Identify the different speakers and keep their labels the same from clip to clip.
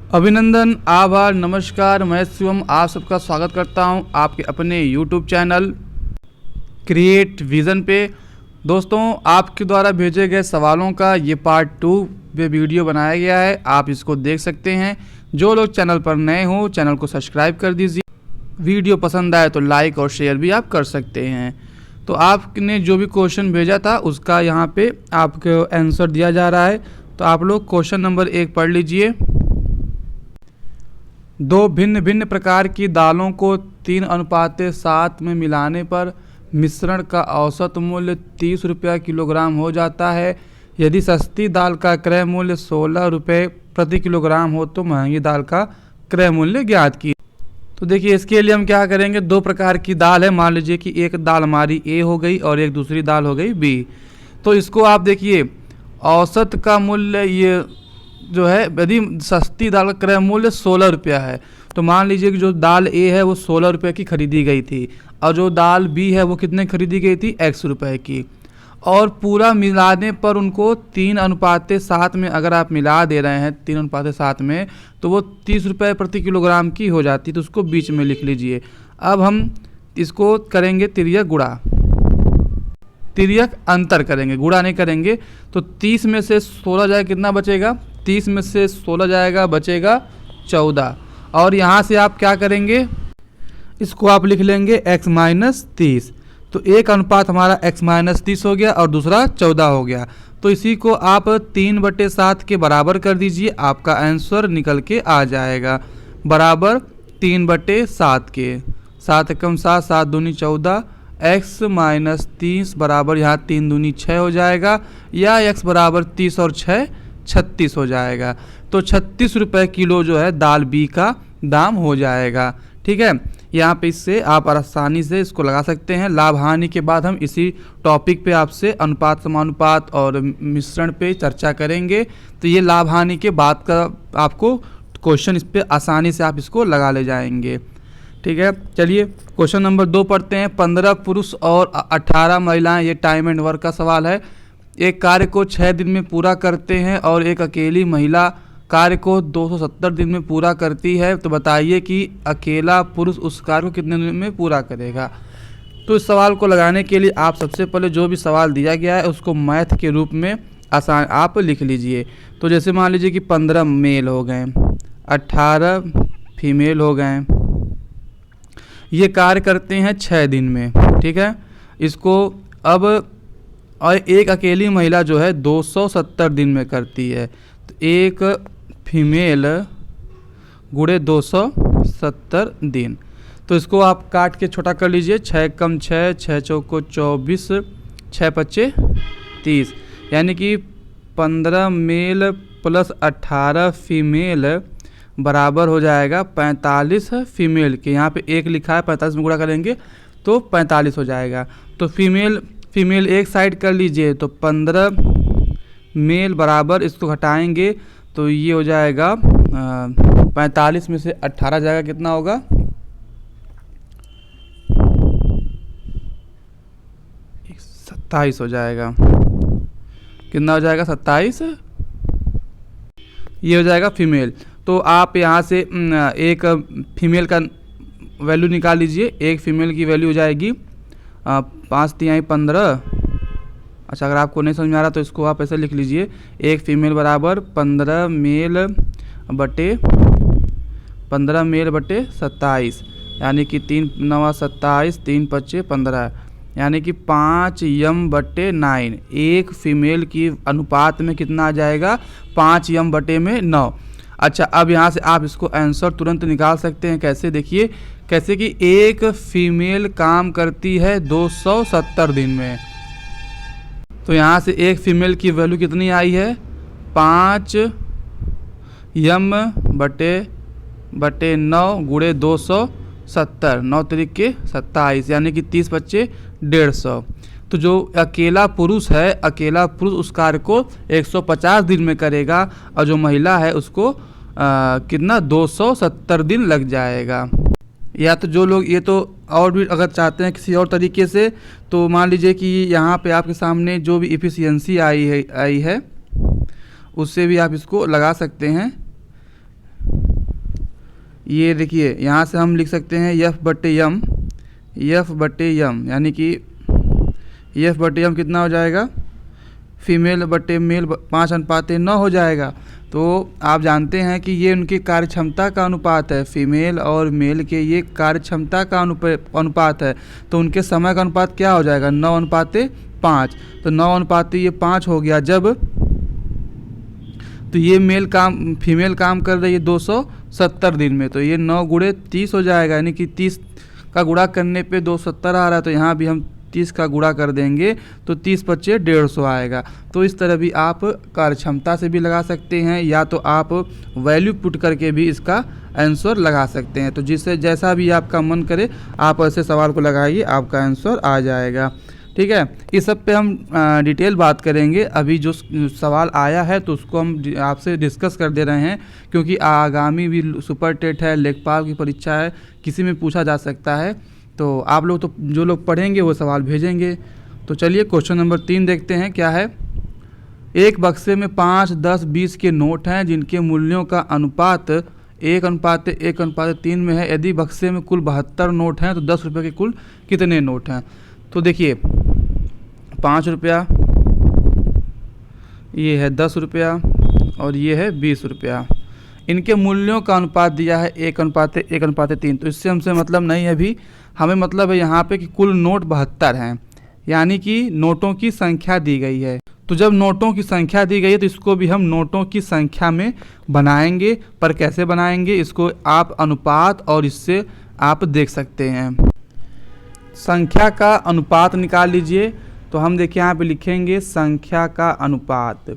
Speaker 1: अभिनंदन, आभार, नमस्कार। मैं शिवम आप सबका स्वागत करता हूं आपके अपने YouTube चैनल क्रिएट विज़न पे। दोस्तों, आपके द्वारा भेजे गए सवालों का ये पार्ट 2 में वीडियो बनाया गया है, आप इसको देख सकते हैं। जो लोग चैनल पर नए हो चैनल को सब्सक्राइब कर दीजिए। वीडियो पसंद आए तो लाइक और शेयर भी आप कर सकते हैं। तो आपने जो भी क्वेश्चन भेजा था उसका यहाँ पे आपको आंसर दिया जा रहा है। तो आप लोग क्वेश्चन नंबर 1 पढ़ लीजिए। दो भिन्न भिन्न प्रकार की दालों को 3:7 में मिलाने पर मिश्रण का औसत मूल्य 30 रुपया किलोग्राम हो जाता है। यदि सस्ती दाल का क्रय मूल्य 16 रुपये प्रति किलोग्राम हो तो महंगी दाल का क्रय मूल्य ज्ञात की। तो देखिए, इसके लिए हम क्या करेंगे, दो प्रकार की दाल है। मान लीजिए कि एक दाल हमारी ए हो गई और एक दूसरी दाल हो गई बी। तो इसको आप देखिए, औसत का मूल्य ये जो है, यदि सस्ती दाल का क्रय मूल्य 16 रुपया है तो मान लीजिए कि जो दाल ए है वो 16 रुपये की खरीदी गई थी और जो दाल बी है वो कितने खरीदी गई थी, x रुपये की। और पूरा मिलाने पर उनको 3:7 में अगर आप मिला दे रहे हैं 3:7 में, तो वो 30 रुपये प्रति किलोग्राम की हो जाती है। तो उसको बीच में लिख लीजिए। अब हम इसको करेंगे तिर्यक गुणा, तिर्यक अंतर करेंगे, गुणा नहीं करेंगे। तो 30 में से 16 जाएगा, कितना बचेगा, 30 में से 16 जाएगा, बचेगा 14। और यहाँ से आप क्या करेंगे, इसको आप लिख लेंगे x माइनस 30। तो एक अनुपात हमारा x माइनस 30 हो गया और दूसरा 14 हो गया। तो इसी को आप 3/7 के बराबर कर दीजिए, आपका आंसर निकल के आ जाएगा बराबर 3/7 के। 7 एकम 7, 7 दूनी 14, x माइनस 30 बराबर यहाँ 3 दूनी 6 हो जाएगा, या x बराबर 30 और 6 36 हो जाएगा। तो 36 रुपये किलो जो है दाल बी का दाम हो जाएगा। ठीक है, यहाँ पे इससे आप आसानी से इसको लगा सकते हैं। लाभ हानि के बाद हम इसी टॉपिक पे आपसे अनुपात समानुपात और मिश्रण पे चर्चा करेंगे। तो ये लाभ हानि के बाद का आपको क्वेश्चन, इस पे आसानी से आप इसको लगा ले जाएंगे। ठीक है, चलिए क्वेश्चन नंबर 2 पढ़ते हैं। 15 पुरुष और 18 महिलाएं, ये टाइम एंड वर्क का सवाल है, एक कार्य को 6 दिन में पूरा करते हैं और एक अकेली महिला कार्य को 270 दिन में पूरा करती है। तो बताइए कि अकेला पुरुष उस कार्य को कितने दिन में पूरा करेगा। तो इस सवाल को लगाने के लिए आप सबसे पहले जो भी सवाल दिया गया है उसको मैथ के रूप में आसान आप लिख लीजिए। तो जैसे मान लीजिए कि 15 मेल हो गए, 18 फीमेल हो गए, ये कार्य करते हैं 6 दिन में। ठीक है, इसको अब, और एक अकेली महिला जो है 270 दिन में करती है। तो एक फीमेल गुणे 270 दिन। तो इसको आप काट के छोटा कर लीजिए। 6 एकम 6, 6 चौको 24, 6 पच्चे 30, यानी कि 15 मेल प्लस 18 फीमेल बराबर हो जाएगा 45 फीमेल के। यहाँ पे एक लिखा है, 45 में गुणा करेंगे तो 45 हो जाएगा। तो फीमेल एक साइड कर लीजिए। तो 15 मेल बराबर, इसको घटाएंगे तो ये हो जाएगा 45 में से 18 जाएगा, कितना होगा, 27 हो जाएगा। कितना हो जाएगा, 27। ये हो जाएगा फीमेल। तो आप यहाँ से एक फीमेल का वैल्यू निकाल लीजिए। एक फीमेल की वैल्यू हो जाएगी 5 तिहाई 15। अच्छा, अगर आपको नहीं समझ में आ रहा तो इसको आप ऐसे लिख लीजिए, एक फीमेल बराबर 15 मेल बटे 27, यानी कि 3 9 27, 3 पच्चे 15, यानी कि 5 यम बटे 9। एक फीमेल की अनुपात में कितना आ जाएगा, 5 यम बटे में 9। अच्छा, अब यहाँ से आप इसको आंसर तुरंत निकाल सकते हैं। कैसे, देखिए कैसे कि एक फीमेल काम करती है 270 दिन में। तो यहाँ से एक फीमेल की वैल्यू कितनी आई है, 5 यम बटे 9 गुणे 270, 9 तरीके 27, यानी कि 30 पच्चे 150। तो जो अकेला पुरुष है, अकेला पुरुष उस कार्य को 150 दिन में करेगा और जो महिला है उसको कितना, 270 दिन लग जाएगा। या तो जो लोग ये, तो और भी अगर चाहते हैं किसी और तरीके से, तो मान लीजिए कि यहाँ पे आपके सामने जो भी एफिशिएंसी आई है उससे भी आप इसको लगा सकते हैं। ये देखिए यहाँ से हम लिख सकते हैं एफ बटे यम, यानी कि एफ बटे यम कितना हो जाएगा, फीमेल बटे मेल 5:9 हो जाएगा। तो आप जानते हैं कि ये उनकी कार्यक्षमता का अनुपात है, फीमेल और मेल के ये कार्यक्षमता का अनुपात है। तो उनके समय का अनुपात क्या हो जाएगा, 9:5। तो 9:5 ये 5 हो गया जब, तो ये फीमेल काम कर रही है 270 दिन में, तो ये 9 × 30 हो जाएगा, यानी कि 30 का गुणा करने पे 270 आ रहा है। तो यहाँ भी हम 30 का गुणा कर देंगे तो 30 × 5 150 आएगा। तो इस तरह भी आप कार्यक्षमता से भी लगा सकते हैं, या तो आप वैल्यू पुट करके भी इसका आंसर लगा सकते हैं। तो जिससे जैसा भी आपका मन करे आप ऐसे सवाल को लगाइए, आपका आंसर आ जाएगा। ठीक है, इस सब पे हम डिटेल बात करेंगे। अभी जो सवाल आया है तो उसको हम आपसे डिस्कस कर दे रहे हैं, क्योंकि आगामी भी सुपर टेट है, लेखपाल की परीक्षा है, किसी में पूछा जा सकता है। तो आप लोग तो जो लोग पढ़ेंगे वो सवाल भेजेंगे। तो चलिए क्वेश्चन नंबर 3 देखते हैं क्या है। एक बक्से में 5, 10, 20 के नोट हैं जिनके मूल्यों का अनुपात 1:1:3 में है। यदि बक्से में कुल 72 नोट हैं तो 10 रुपये के कुल कितने नोट हैं। तो देखिए 5 रुपया, ये है 10 रुपया और ये है 20 रुपया। इनके मूल्यों का अनुपात दिया है 1:1:3। तो इससे हमसे मतलब नहीं है, अभी हमें मतलब है यहाँ पे कि कुल नोट 72 हैं, यानी कि नोटों की संख्या दी गई है। तो जब नोटों की संख्या दी गई है तो इसको भी हम नोटों की संख्या में बनाएंगे। पर कैसे बनाएंगे, इसको आप अनुपात और इससे आप देख सकते हैं। संख्या का अनुपात निकाल लीजिए। तो हम देखिए यहाँ पे लिखेंगे संख्या का अनुपात।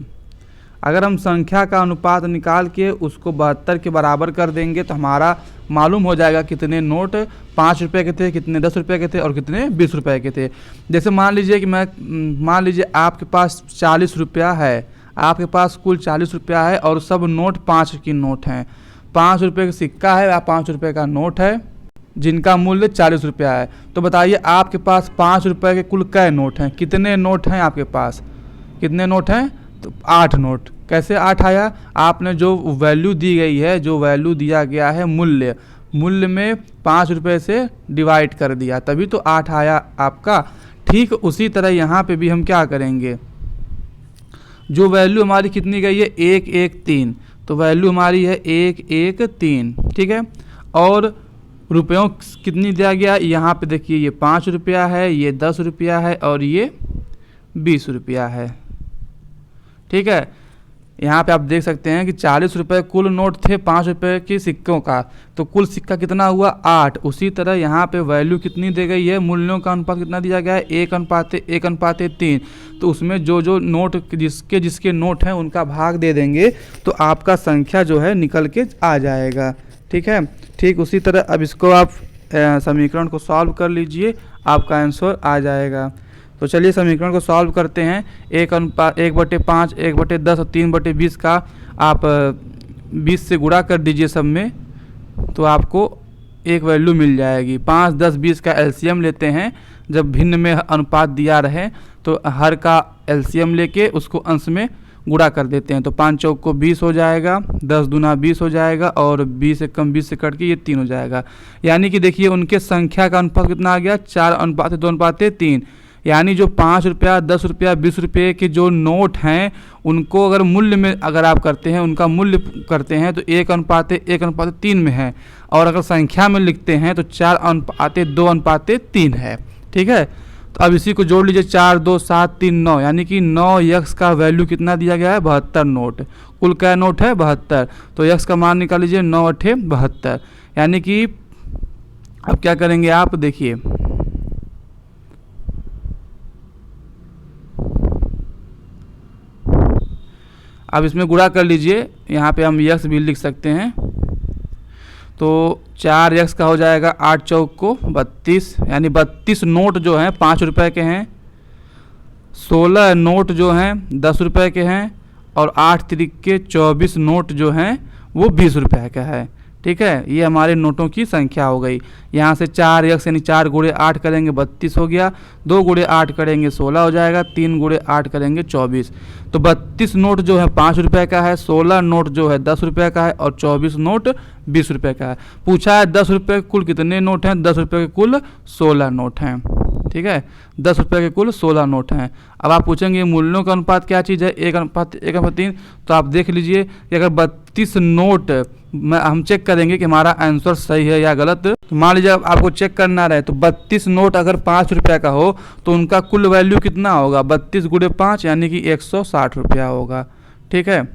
Speaker 1: अगर हम संख्या का अनुपात निकाल के उसको 72 के बराबर कर देंगे तो हमारा मालूम हो जाएगा कितने नोट 5 रुपये के थे, कितने 10 रुपये के थे और कितने 20 रुपये के थे। जैसे मान लीजिए आपके पास 40 रुपया है, आपके पास कुल 40 रुपया है और सब नोट 5 की नोट हैं। 5 रुपये का सिक्का है या 5 रुपये का नोट है जिनका मूल्य 40 रुपया है। तो बताइए आपके पास 5 रुपये के कुल कै नोट हैं, कितने नोट हैं आपके पास, कितने नोट हैं। तो 8 नोट। कैसे 8 आया, आपने जो वैल्यू दी गई है, जो वैल्यू दिया गया है मूल्य में 5 रुपये से डिवाइड कर दिया, तभी तो 8 आया आपका। ठीक उसी तरह यहाँ पे भी हम क्या करेंगे, जो वैल्यू हमारी कितनी गई है 113, तो वैल्यू हमारी है 113। ठीक है, और रुपयों कितनी दिया गया, यहाँ पे देखिए ये 5 रुपया है, ये 10 रुपया है और ये 20 रुपया है। ठीक है, यहाँ पे आप देख सकते हैं कि 40 रुपये कुल नोट थे 5 रुपये के सिक्कों का, तो कुल सिक्का कितना हुआ 8। उसी तरह यहाँ पे वैल्यू कितनी दी गई है, मूल्यों का अनुपात कितना दिया गया है 1:1:3। तो उसमें जो नोट जिसके नोट हैं उनका भाग दे देंगे तो आपका संख्या जो है निकल के आ जाएगा। ठीक है, ठीक उसी तरह अब इसको आप समीकरण को सॉल्व कर लीजिए, आपका आंसर आ जाएगा। तो चलिए समीकरण को सॉल्व करते हैं। 1/5, 1/10 और 3/20 का आप 20 से गुणा कर दीजिए सब में, तो आपको एक वैल्यू मिल जाएगी। 5, 10, 20 का एलसीएम लेते हैं। जब भिन्न में अनुपात दिया रहे तो हर का एलसीएम लेके उसको अंश में गुणा कर देते हैं। तो 5 चौक को 20 हो जाएगा, 10 दूना 20 हो जाएगा और 20 से कम 20 से कट के ये 3 हो जाएगा। यानी कि देखिए उनके संख्या का अनुपात कितना आ गया 4:2:3। यानी जो 5 रुपया, 10 रुपया, 20 रुपये के जो नोट हैं उनको अगर मूल्य में अगर आप करते हैं, उनका मूल्य करते हैं तो 1:1:3 में है, और अगर संख्या में लिखते हैं तो 4:2:3 है। ठीक है, तो अब इसी को जोड़ लीजिए 4, 2, 7, 3, 9, यानी कि 9 यक्स का वैल्यू कितना दिया गया है 72 नोट। कुल क्या नोट है 72, तो यक्स का मान निकाल लीजिए 9×8 72। यानी कि अब क्या करेंगे आप देखिए, अब इसमें गुणा कर लीजिए, यहाँ पे हम यक्स भी लिख सकते हैं। तो 4 यक्स का हो जाएगा 8 चौक को 32, यानी 32 नोट जो हैं 5 रुपये के हैं, 16 नोट जो हैं 10 रुपये के हैं और 8 त्रिके 24 नोट जो हैं वो 20 रुपये का है। ठीक है, ये हमारे नोटों की संख्या हो गई। यहाँ से 4 यक्स यानी 4 × 8 करेंगे 32 हो गया, 2 × 8 करेंगे 16 हो जाएगा, 3 × 8 करेंगे 24। तो 32 नोट जो है 5 रुपये का है, 16 नोट जो है 10 रुपये का है और 24 नोट ₹20 का है। पूछा है 10 रुपये के कुल कितने नोट हैं, 10 रुपये के कुल 16 नोट हैं। ठीक है, 10 रुपये के कुल 16 नोट हैं। अब आप पूछेंगे मूल्यों का अनुपात क्या चीज़ है, 1:1:3। तो आप देख लीजिए कि अगर 32 नोट हम चेक करेंगे कि हमारा आंसर सही है या गलत। तो मान लीजिए आपको चेक करना रहे तो 32 नोट अगर 5 रुपये का हो तो उनका कुल वैल्यू कितना होगा, 32 × 5 यानी कि 160 रुपया होगा। ठीक है,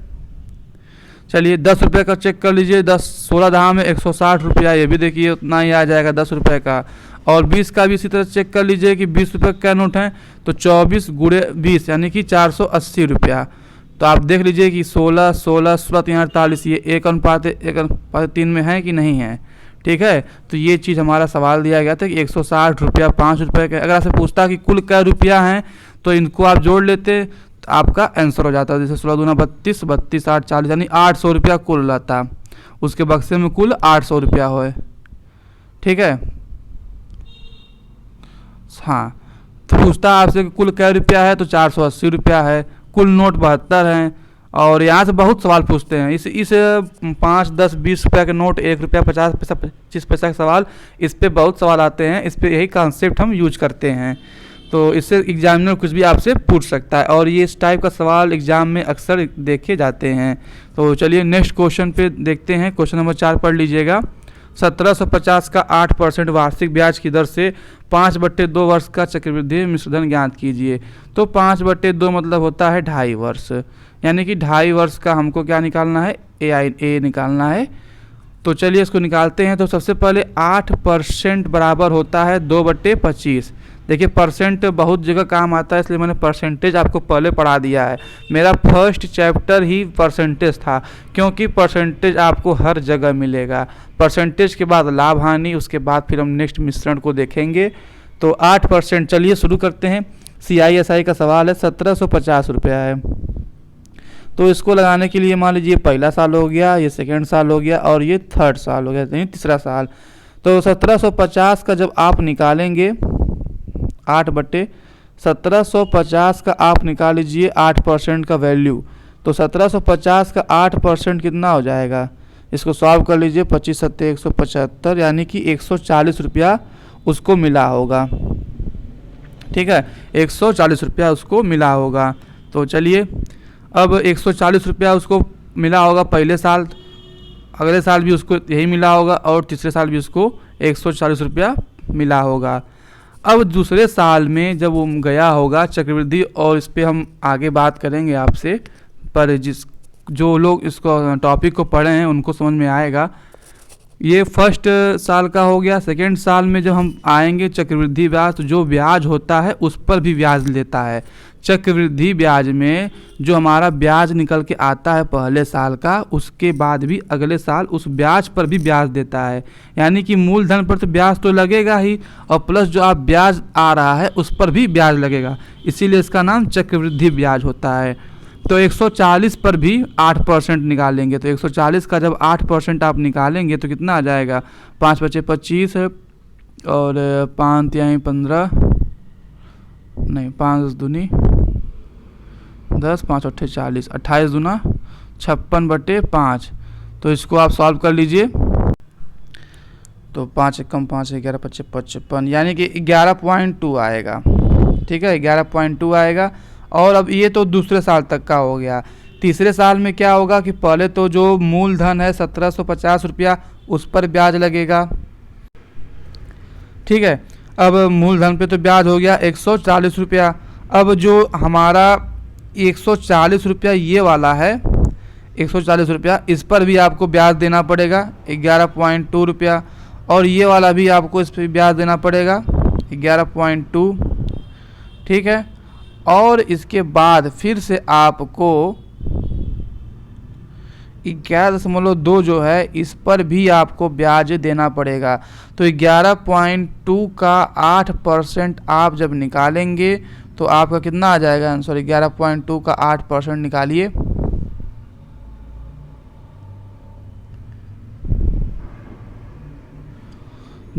Speaker 1: चलिए 10 रुपये का चेक कर लीजिए, 16 दहा में 160 रुपया, ये भी देखिए उतना ही आ जाएगा 10 रुपये का। और 20 का भी इसी तरह चेक कर लीजिए कि 20 रुपये का नोट है तो 24 × 20 यानी कि 480 रुपया। तो आप देख लीजिए कि 16, 16, 16, 348 ये 1:1:3 में है कि नहीं है। ठीक है, तो ये चीज़ हमारा सवाल दिया गया था कि 160 रुपया 5 रुपये का। अगर आपसे पूछता कि कुल क्या रुपया हैं तो इनको आप जोड़ लेते तो आपका आंसर हो जाता। जैसे 16 दूना 32, 32 8 40 यानी 800 रुपया कुल रहता, उसके बक्से में कुल 800 रुपया हो। ठीक है, हाँ, तो पूछता आपसे कि कुल क्या रुपया है तो 480 रुपया है, कुल नोट 72 हैं। और यहाँ से बहुत सवाल पूछते हैं इस 5, 10, 20 रुपये के नोट, 1 रुपया 50 पैसा 25 पैसा के सवाल, इस पे बहुत सवाल आते हैं। इस पे यही कॉन्सेप्ट हम यूज करते हैं, तो इससे एग्जामिनर कुछ भी आपसे पूछ सकता है और ये इस टाइप का सवाल एग्जाम में अक्सर देखे जाते हैं। तो चलिए नेक्स्ट क्वेश्चन पे देखते हैं। क्वेश्चन नंबर 4 पढ़ लीजिएगा। 1750 का 8% वार्षिक ब्याज की दर से 5/2 वर्ष का चक्रवृद्धि मिश्रधन ज्ञात कीजिए। तो 5/2 मतलब होता है 2.5 वर्ष, यानी कि 2.5 वर्ष का हमको क्या निकालना है, ए निकालना है। तो चलिए इसको निकालते हैं। तो सबसे पहले 8% बराबर होता है 2/25। देखिए परसेंट बहुत जगह काम आता है, इसलिए मैंने परसेंटेज आपको पहले पढ़ा दिया है। मेरा फर्स्ट चैप्टर ही परसेंटेज था, क्योंकि परसेंटेज आपको हर जगह मिलेगा। परसेंटेज के बाद लाभ हानि, उसके बाद फिर हम नेक्स्ट मिश्रण को देखेंगे। तो 8%, चलिए शुरू करते हैं। CISI का सवाल है, 1750 रुपया है। तो इसको लगाने के लिए मान लीजिए पहला साल हो गया, ये सेकेंड साल हो गया और ये थर्ड साल हो गया, यानी तीसरा साल। तो 1750 का जब आप निकालेंगे 8/1750 का आप निकाल लीजिए 8% का वैल्यू। तो 1750 का 8% कितना हो जाएगा, इसको सॉल्व कर लीजिए। 25 × 7 = 175 यानी कि 140 रुपया उसको मिला होगा। ठीक है, 140 रुपया उसको मिला होगा। तो चलिए अब 140 रुपया उसको मिला होगा पहले साल, अगले साल भी उसको यही मिला होगा और तीसरे साल भी उसको 140 रुपया मिला होगा। अब दूसरे साल में जब वो गया होगा चक्रवृद्धि, और इस पे हम आगे बात करेंगे आपसे, पर जो लोग इसको टॉपिक को पढ़े हैं उनको समझ में आएगा। ये फर्स्ट साल का हो गया। सेकेंड साल में जब हम आएंगे चक्रवृद्धि ब्याज, तो जो ब्याज होता है उस पर भी ब्याज लेता है। चक्रवृद्धि ब्याज में जो हमारा ब्याज निकल के आता है पहले साल का, उसके बाद भी अगले साल उस ब्याज पर भी ब्याज देता है। यानी कि मूलधन पर तो ब्याज तो लगेगा ही, और प्लस जो आप ब्याज आ रहा है उस पर भी ब्याज लगेगा, इसीलिए इसका नाम चक्रवृद्धि ब्याज होता है। तो 140 पर भी 8% निकालेंगे। तो 140 का जब 8% आप निकालेंगे तो कितना आ जाएगा, 5 × 5 = 25 है और 5 × 3 = 15, नहीं 5 × 2 = 10, 5 × 8 = 40, 28 दूना 56/5। तो इसको आप सॉल्व कर लीजिए। तो 5 × 1 = 5, 11 × 5 = 55, यानी कि 11.2 आएगा। ठीक है, 11.2 आएगा। और अब ये तो दूसरे साल तक का हो गया। तीसरे साल में क्या होगा कि पहले तो जो मूलधन है 1750 रुपया, उस पर ब्याज लगेगा। ठीक है, अब मूलधन पे तो ब्याज हो गया 140 रुपया। अब जो हमारा 140 रुपया ये वाला है, 140 रुपया, इस पर भी आपको ब्याज देना पड़ेगा 11.2 रुपया, और ये वाला भी आपको इस पर ब्याज देना पड़ेगा 11.2। ठीक है, और इसके बाद फिर से आपको 11.2 जो है इस पर भी आपको ब्याज देना पड़ेगा। तो 11.2 का 8% आप जब निकालेंगे तो आपका कितना आ जाएगा आंसर, 11.2 का 8% निकालिए।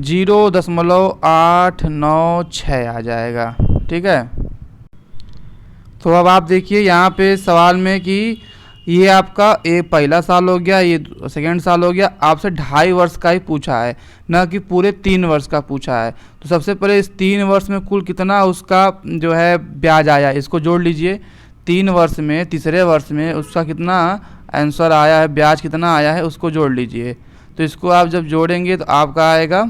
Speaker 1: $0.896 आ जाएगा। ठीक है, तो अब आप देखिए यहाँ पे सवाल में कि ये आपका ये पहला साल हो गया, ये सेकेंड साल हो गया। आपसे 2.5 वर्ष का ही पूछा है, ना कि पूरे 3 वर्ष का पूछा है। तो सबसे पहले इस 3 वर्ष में कुल कितना उसका जो है ब्याज आया, इसको जोड़ लीजिए। 3 वर्ष में, तीसरे वर्ष में उसका कितना आंसर आया है, ब्याज कितना आया है, उसको जोड़ लीजिए। तो इसको आप जब जोड़ेंगे तो आपका आएगा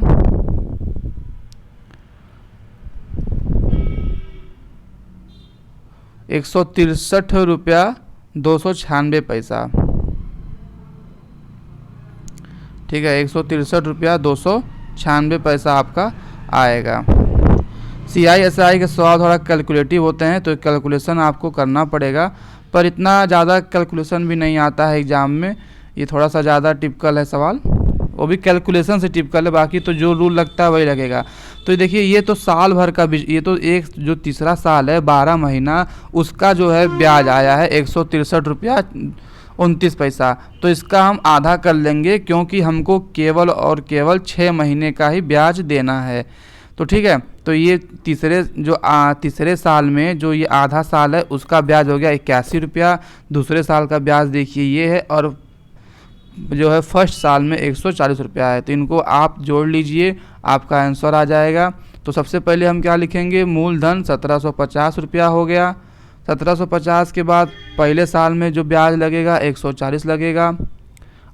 Speaker 1: 163 रुपया 296 पैसा। ठीक है, 163 रुपया 296 पैसा आपका आएगा। CISI के सवाल थोड़ा कैलकुलेटिव होते हैं, तो कैलकुलेशन आपको करना पड़ेगा, पर इतना ज़्यादा कैलकुलेशन भी नहीं आता है एग्ज़ाम में। ये थोड़ा सा ज़्यादा टिपिकल है सवाल, वो भी कैलकुलेशन से टिपिकल है, बाकी तो जो रूल लगता है वही लगेगा। तो देखिए ये तो साल भर का, ये तो एक जो तीसरा साल है 12 महीना, उसका जो है ब्याज आया है 163 रुपया 29 पैसा। तो इसका हम आधा कर लेंगे, क्योंकि हमको केवल और केवल 6 महीने का ही ब्याज देना है। तो ठीक है, तो ये तीसरे साल में जो ये आधा साल है उसका ब्याज हो गया 81 रुपया। दूसरे साल का ब्याज देखिए ये है, और जो है फर्स्ट साल में 140 रुपया है। तो इनको आप जोड़ लीजिए, आपका आंसर आ जाएगा। तो सबसे पहले हम क्या लिखेंगे, मूलधन 1750 रुपया हो गया। 1750 के बाद पहले साल में जो ब्याज लगेगा 140 लगेगा,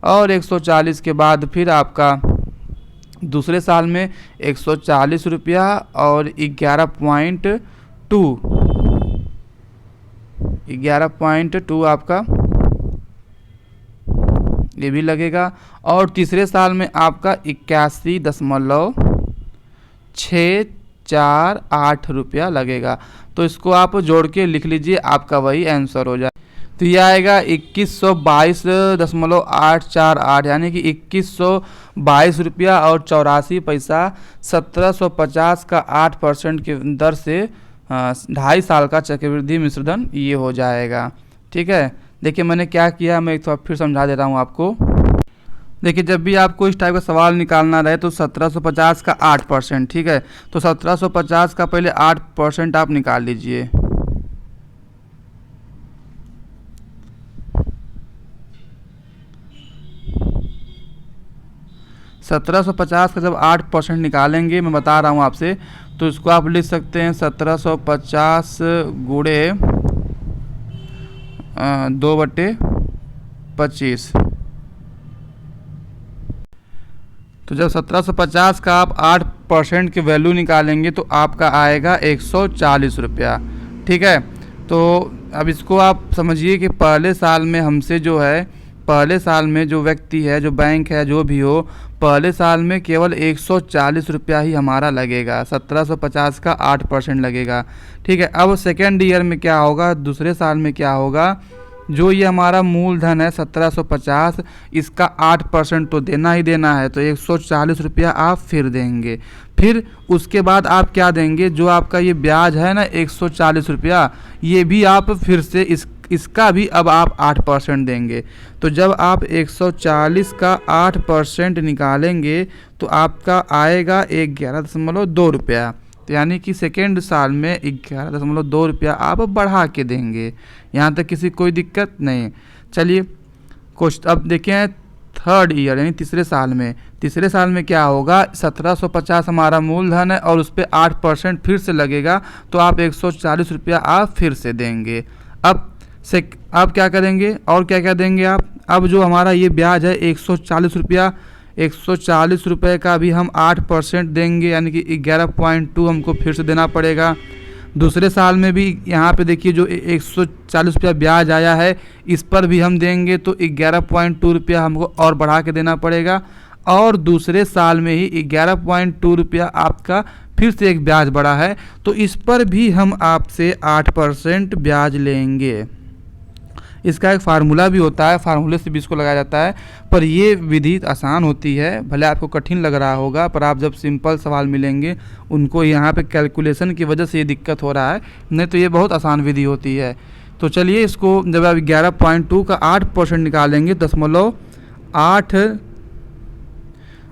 Speaker 1: और 140 के बाद फिर आपका दूसरे साल में 140 रुपया और 11.2 आपका ये भी लगेगा। और तीसरे साल में आपका 81.648 रुपया लगेगा। तो इसको आप जोड़ के लिख लीजिए, आपका वही आंसर हो जाए। तो ये आएगा 2122.848, यानी कि 2122 रुपया और 84 पैसा। 1750 का 8% की दर से 2.5 साल का चक्रवृद्धि मिश्रधन ये हो जाएगा। ठीक है, देखिए मैंने क्या किया, मैं एक तो फिर समझा दे रहा हूँ आपको। देखिए जब भी आपको इस टाइप का सवाल निकालना रहे तो 1750 का 8%, ठीक है, तो 1750 का पहले 8% आप निकाल लीजिए। सत्रह सौ पचास का जब 8% निकालेंगे, मैं बता रहा हूँ आपसे, तो इसको आप लिख सकते हैं 1750 गुणे 2/25। तो जब 1750 का आप 8% के वैल्यू निकालेंगे तो आपका आएगा 140 रुपया। ठीक है, तो अब इसको आप समझिए कि पहले साल में हमसे जो है, पहले साल में जो व्यक्ति है, जो बैंक है, जो भी हो, पहले साल में केवल 140 रुपया ही हमारा लगेगा। 1750 का 8% लगेगा। ठीक है, अब सेकेंड ईयर में क्या होगा, दूसरे साल में क्या होगा, जो ये हमारा मूलधन है 1750, इसका 8% तो देना ही देना है, तो 140 रुपया आप फिर देंगे। फिर उसके बाद आप क्या देंगे, जो आपका ये ब्याज है ना 140 रुपया, ये भी आप फिर से इसका भी अब आप 8% देंगे। तो जब आप 140 का 8% निकालेंगे तो आपका आएगा 11.2 रुपया। तो यानी कि सेकेंड साल में 11.2 रुपया आप बढ़ा के देंगे। यहाँ तक किसी कोई दिक्कत नहीं। चलिए क्वेश्चन अब देखें, थर्ड ईयर यानी तीसरे साल में। तीसरे साल में क्या होगा, 1750 हमारा मूलधन है और उस पर 8% फिर से लगेगा, तो आप 140 रुपया आप फिर से देंगे। अब आप क्या करेंगे और क्या क्या देंगे आप, अब जो हमारा ये ब्याज है 140 रुपया, 140 रुपये का भी हम 8% देंगे, यानी कि 11.2 हमको फिर से देना पड़ेगा। दूसरे साल में भी यहाँ पे देखिए जो 140 रुपया ब्याज आया है, इस पर भी हम देंगे, तो 11.2 रुपया हमको और बढ़ा के देना पड़ेगा। और दूसरे साल में ही 11.2 रुपया आपका फिर से एक ब्याज बढ़ा है, तो इस पर भी हम आपसे 8% ब्याज लेंगे। इसका एक फार्मूला भी होता है, फार्मूले से भी इसको लगाया जाता है, पर ये विधि आसान होती है। भले आपको कठिन लग रहा होगा, पर आप जब सिंपल सवाल मिलेंगे उनको यहाँ पे कैलकुलेशन की वजह से ये दिक्कत हो रहा है, नहीं तो ये बहुत आसान विधि होती है। तो चलिए इसको जब आप 11.2 का 8% निकालेंगे, 0.8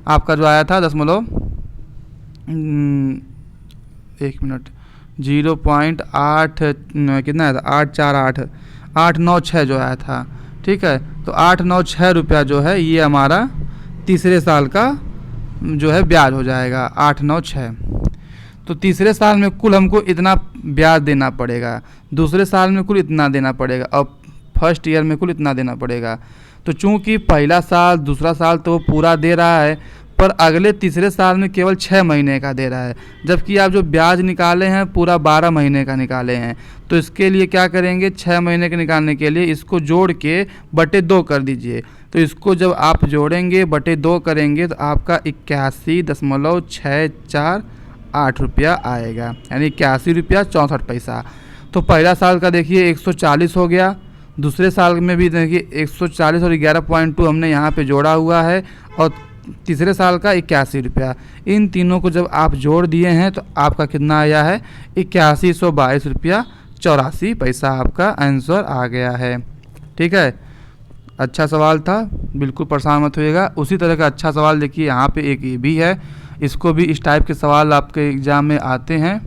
Speaker 1: आपका जो आया था 0.8 कितना आया था, 848 896 जो आया था, ठीक है। तो 896 जो है ये हमारा तीसरे साल का जो है ब्याज हो जाएगा 896। तो तीसरे साल में कुल हमको इतना ब्याज देना पड़ेगा, दूसरे साल में कुल इतना देना पड़ेगा और फर्स्ट ईयर में कुल इतना देना पड़ेगा। तो चूंकि पहला साल दूसरा साल तो पूरा दे रहा है, पर अगले तीसरे साल में केवल 6 महीने का दे रहा है, जबकि आप जो ब्याज निकाले हैं पूरा 12 महीने का निकाले हैं। तो इसके लिए क्या करेंगे, 6 महीने के निकालने के लिए इसको जोड़ के बटे 2 कर दीजिए। तो इसको जब आप जोड़ेंगे बटे 2 करेंगे तो आपका 81.648 रुपया आएगा, यानी 81 रुपया 64 पैसा। तो पहला साल का देखिए 140 हो गया, दूसरे साल में भी देखिए 140 और 11.2 हमने यहाँ पे जोड़ा हुआ है, और तीसरे साल का 81 रुपया। इन तीनों को जब आप जोड़ दिए हैं तो आपका कितना आया है, 8122 रुपया 84 पैसा आपका आंसर आ गया है। ठीक है, अच्छा सवाल था, बिल्कुल परेशान मत होइएगा। उसी तरह का अच्छा सवाल देखिए यहाँ पे एक ये भी है, इसको भी इस टाइप के सवाल आपके एग्ज़ाम में आते हैं।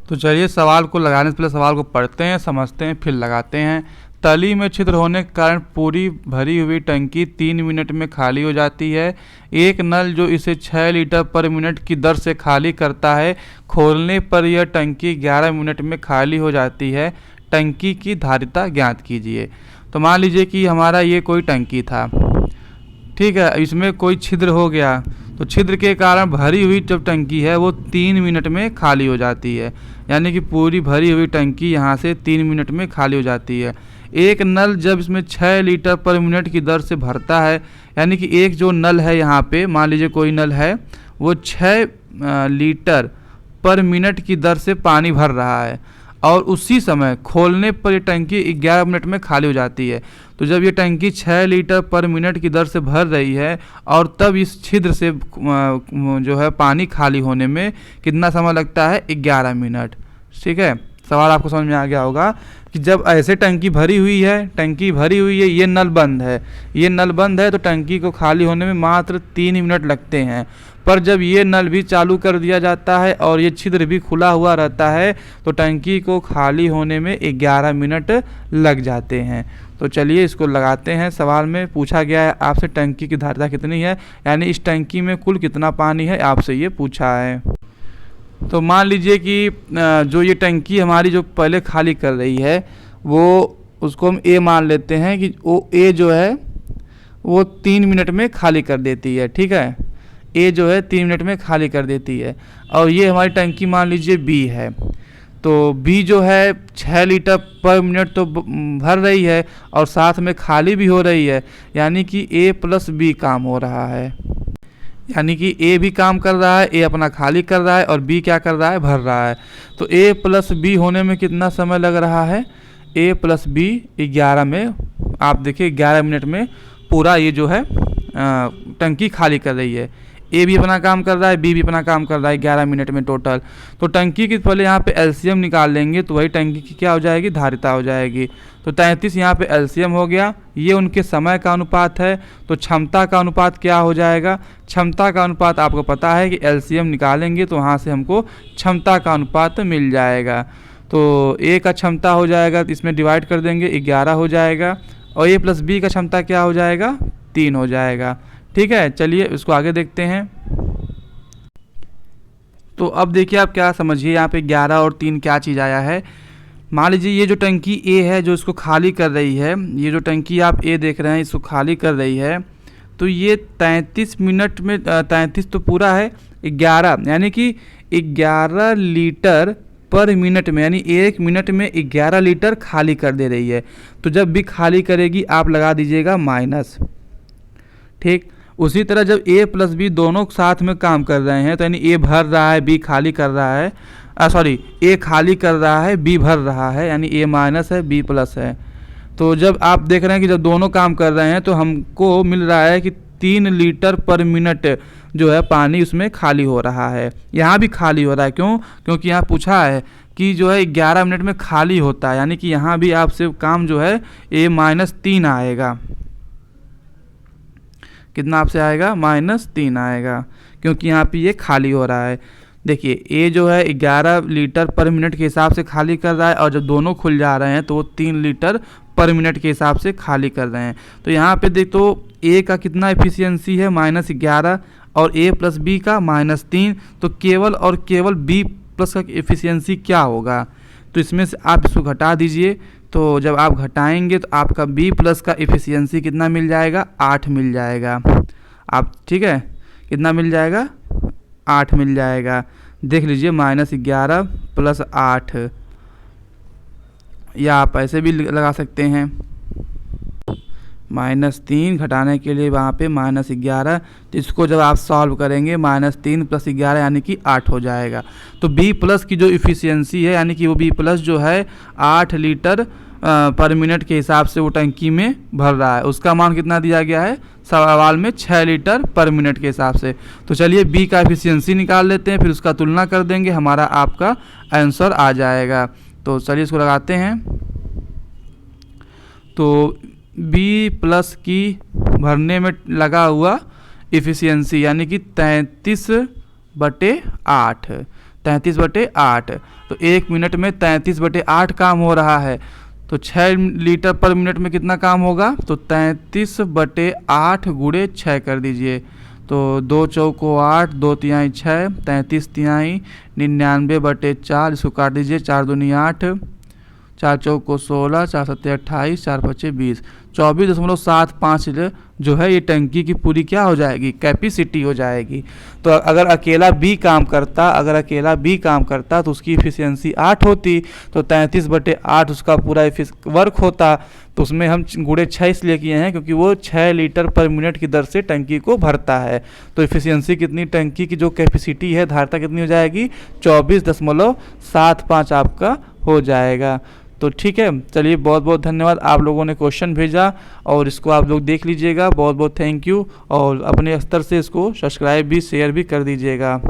Speaker 1: तो चलिए सवाल को लगाने से पहले सवाल को पढ़ते हैं, समझते हैं, फिर लगाते हैं। तली में छिद्र होने के कारण पूरी भरी हुई टंकी 3 मिनट में खाली हो जाती है। एक नल जो इसे 6 लीटर पर मिनट की दर से खाली करता है, खोलने पर यह टंकी 11 मिनट में खाली हो जाती है। टंकी की धारिता ज्ञात कीजिए। तो मान लीजिए कि हमारा ये कोई टंकी था, ठीक है, इसमें कोई छिद्र हो गया, तो छिद्र के कारण भरी हुई जब टंकी है वो 3 मिनट में खाली हो जाती है, यानी कि पूरी भरी हुई टंकी यहाँ से 3 मिनट में खाली हो जाती है। एक नल जब इसमें 6 लीटर पर मिनट की दर से भरता है, यानी कि एक जो नल है यहाँ पे, मान लीजिए कोई नल है, वो 6 लीटर पर मिनट की दर से पानी भर रहा है, और उसी समय खोलने पर ये टंकी 11 मिनट में खाली हो जाती है। तो जब ये टंकी 6 लीटर पर मिनट की दर से भर रही है और तब इस छिद्र से जो है पानी खाली होने में कितना समय लगता है, 11 मिनट। ठीक है, सवाल आपको समझ में आ गया होगा कि जब ऐसे टंकी भरी हुई है, ये नल बंद है, तो टंकी को खाली होने में मात्र 3 मिनट लगते हैं। पर जब ये नल भी चालू कर दिया जाता है और ये छिद्र भी खुला हुआ रहता है तो टंकी को खाली होने में 11 मिनट लग जाते हैं। तो चलिए इसको लगाते हैं। सवाल में पूछा गया है आपसे टंकी की धारिता कितनी है, यानी इस टंकी में कुल कितना पानी है, आपसे ये पूछा है। तो मान लीजिए कि जो ये टंकी हमारी जो पहले खाली कर रही है, वो उसको हम ए मान लेते हैं कि वो ए जो है वो 3 मिनट में खाली कर देती है। ठीक है, ए जो है 3 मिनट में खाली कर देती है, और ये हमारी टंकी मान लीजिए बी है। तो बी जो है 6 लीटर पर मिनट तो भर रही है और साथ में खाली भी हो रही है, यानी कि ए प्लस बी काम हो रहा है, यानी कि ए भी काम कर रहा है, ए अपना खाली कर रहा है और बी क्या कर रहा है, भर रहा है। तो ए प्लस बी होने में कितना समय लग रहा है, ए प्लस बी 11 में, आप देखिए 11 मिनट में पूरा ये जो है टंकी खाली कर रही है। ए भी अपना काम कर रहा है, बी भी अपना काम कर रहा है 11 मिनट में टोटल। तो टंकी की पहले यहाँ पे एलसीएम निकाल लेंगे तो वही टंकी की क्या हो जाएगी, धारिता हो जाएगी। तो 33 यहाँ पे एलसीएम हो गया, ये उनके समय का अनुपात है। तो क्षमता का अनुपात क्या हो जाएगा, क्षमता का अनुपात आपको पता है कि एलसीएम निकालेंगे तो वहाँ से हमको क्षमता का अनुपात मिल जाएगा। तो ए का क्षमता हो जाएगा, तो इसमें डिवाइड कर देंगे 11 हो जाएगा, और ए प्लस बी का क्षमता क्या हो जाएगा, 3 हो जाएगा। ठीक है, चलिए इसको आगे देखते हैं। तो अब देखिए आप क्या समझिए, यहाँ पे 11 और 3 क्या चीज़ आया है। मान लीजिए ये जो टंकी ए है जो इसको खाली कर रही है, ये जो टंकी आप ए देख रहे हैं इसको खाली कर रही है, तो ये 33 मिनट में 33 तो पूरा है, 11 यानी कि 11 लीटर पर मिनट में, यानी 1 मिनट में 11 लीटर खाली कर दे रही है। तो जब भी खाली करेगी आप लगा दीजिएगा माइनस। ठीक, उसी तरह जब ए प्लस बी दोनों साथ में काम कर रहे हैं, तो यानी ए भर रहा है, बी खाली कर रहा है, ए खाली कर रहा है, बी भर रहा है, यानी ए माइनस है, बी प्लस है। तो जब आप देख रहे हैं कि जब दोनों काम कर रहे हैं तो हमको मिल रहा है कि 3 लीटर पर मिनट जो है पानी उसमें खाली हो रहा है। यहाँ भी खाली हो रहा है, क्यों, क्योंकि यहाँ पूछा है कि जो है 11 मिनट में खाली होता है, यानी कि यहाँ भी आपसे काम जो है ए माइनस 3 आएगा। कितना आपसे आएगा, -3 आएगा, क्योंकि यहाँ पे ये खाली हो रहा है। देखिए ए जो है 11 लीटर पर मिनट के हिसाब से खाली कर रहा है, और जब दोनों खुल जा रहे हैं तो वो 3 लीटर पर मिनट के हिसाब से खाली कर रहे हैं। तो यहाँ पे देख तो ए का कितना एफिशिएंसी है -11 और ए प्लस बी का -3, तो केवल और केवल बी प्लस का एफिशिएंसी क्या होगा। तो इसमें से आप इसको घटा दीजिए, तो जब आप घटाएंगे तो आपका बी प्लस का एफिशिएंसी कितना मिल जाएगा, 8 मिल जाएगा। आप ठीक है, कितना मिल जाएगा, 8 मिल जाएगा। देख लीजिए -11 प्लस 8, या आप ऐसे भी लगा सकते हैं -3 घटाने के लिए वहाँ पे -11, तो इसको जब आप सॉल्व करेंगे -3 + 11 यानी कि 8 हो जाएगा। तो बी प्लस की जो इफ़िशियंसी है यानी कि वो बी प्लस जो है 8 लीटर पर मिनट के हिसाब से वो टंकी में भर रहा है, उसका मान कितना दिया गया है सवाल में, 6 लीटर पर मिनट के हिसाब से। तो चलिए बी का एफिशिएंसी निकाल लेते हैं, फिर उसका तुलना कर देंगे, हमारा आपका आंसर आ जाएगा। तो चलिए इसको लगाते हैं। तो बी प्लस की भरने में लगा हुआ इफ़िशियंसी यानी कि 33/8, 33/8। तो 1 मिनट में 33/8 काम हो रहा है, तो 6 लीटर पर मिनट में कितना काम होगा, तो 33/8 × 6 कर दीजिए। तो 2 चौको 8, 2 तिहाई 6, 33 तिहाई 99/4, इसको काट दीजिए, 4 दूनी 8, 4 चौको 16, 4 सत्ते 28, 4 पचे 20, 24.75 जो है ये टंकी की पूरी क्या हो जाएगी, कैपेसिटी हो जाएगी। तो अगर अकेला बी काम करता तो उसकी इफ़िशियंसी 8 होती, तो 33/8 उसका पूरा वर्क होता। तो उसमें हम × 6 इसलिए किए हैं क्योंकि वो 6 लीटर पर मिनट की दर से टंकी को भरता है। तो इफ़िशियंसी कितनी, टंकी की जो कैपेसिटी है धारिता कितनी हो जाएगी, 24.75 आपका हो जाएगा। तो ठीक है, चलिए बहुत बहुत धन्यवाद, आप लोगों ने क्वेश्चन भेजा और इसको आप लोग देख लीजिएगा, बहुत बहुत थैंक यू, और अपने स्तर से इसको सब्सक्राइब भी शेयर भी कर दीजिएगा।